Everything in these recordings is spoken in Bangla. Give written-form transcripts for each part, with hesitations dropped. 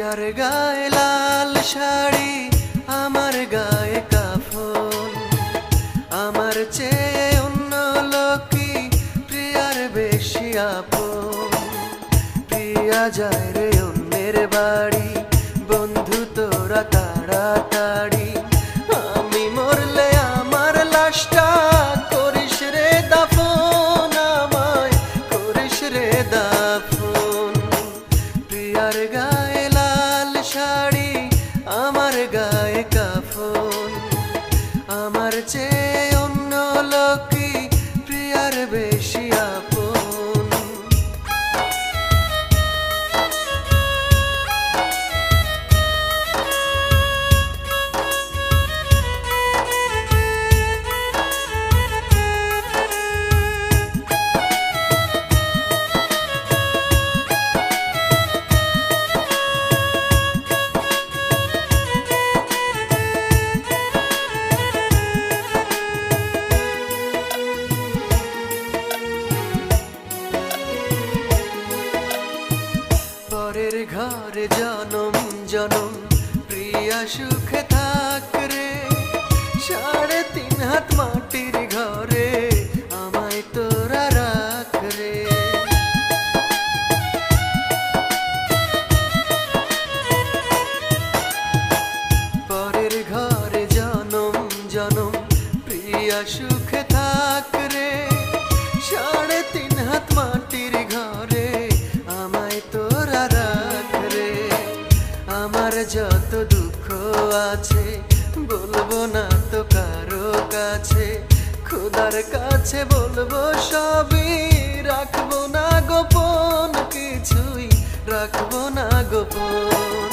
প্রিয়ার গায়ে লাল শাড়ি, আমার গায়ে কাফন। আমার চেয়ে অন্য লোকই প্রিয়ার বেশি আপন। প্রিয়া যায় রে অন্যের বাড়ি, বন্ধু তোরা তাড়াতাড়ি। আমি মরলে আমার লাশটা করিস রে দাফন, আমায় করিস রে দাফন। প্রিয়ার গায়ে লাল শাড়ি, আমার গায়ে কাফন। আমার চেয়ে অন্য লোকই প্রিয়ার বেশি আপন। পরের ঘরে জনম জনম প্রিয়া সুখে থাক রে। 3.5 হাত মাটির ঘরে আমায় তোরা রাখ রে। পরের ঘরে জনম জনম প্রিয়া সুখে থাক রে। 3.5 হাত মাটির ঘরে আমায় তোরা রাখ রে। আমার যত দুঃখ আছে বলবো না তো কারো কাছে, খোদার কাছে বলবো সবই, রাখবো না গোপন, কিছুই রাখবো না গোপন।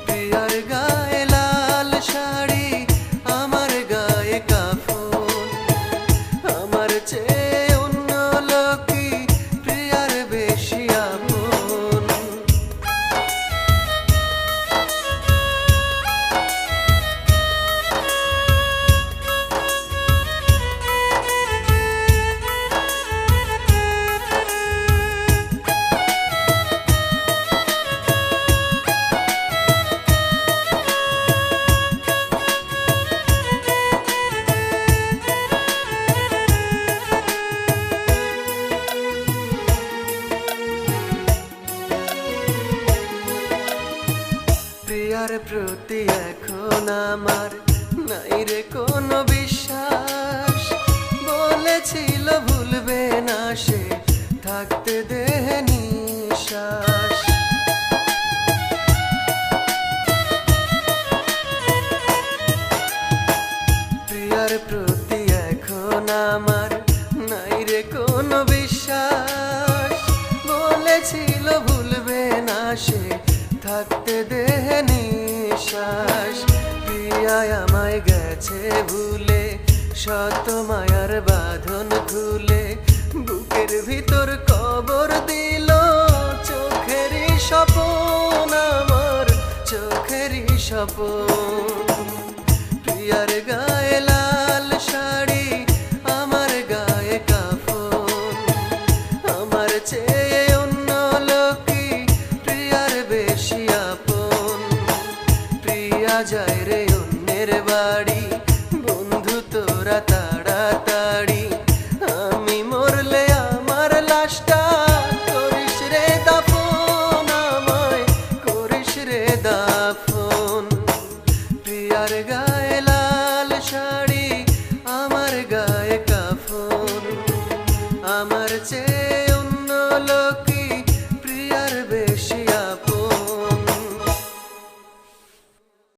প্রিয়ার গায়ে লাল শাড়ি, আমার গায়ে কাফন। আমার চেয়ে অন্য লোকই প্রিয়ার বেশি আপন। প্রিয়ার প্রতি এখন আমার নাই রে কোনো বিশ্বাস। বলেছিল ভুলবে না সে, থাকতে দেহ নিঃশ্বাস। প্রিয়ার প্রতি এখন আমার নাই রে কোনো বিশ্বাস। বলেছিল ভুলবে না সে, থাকতে দেহ নিঃশ্বাস। প্রিয়া আমায় গেছে ভুলে, শত মায়ার বাঁধন খুলে, বুকের ভিতর কবর দিল চোখেরই স্বপন, আমার চোখেরই স্বপন। প্রিয়ার গায়ে লাল শাড়ি, আমার গায়ে কাফন। আমার চেয়ে অন্য লোকই প্রিয়ার বেশি আপন। প্রিয়া যায় রে অন্যের বাড়ি, বন্ধু তোরা তাড়াতাড়ি।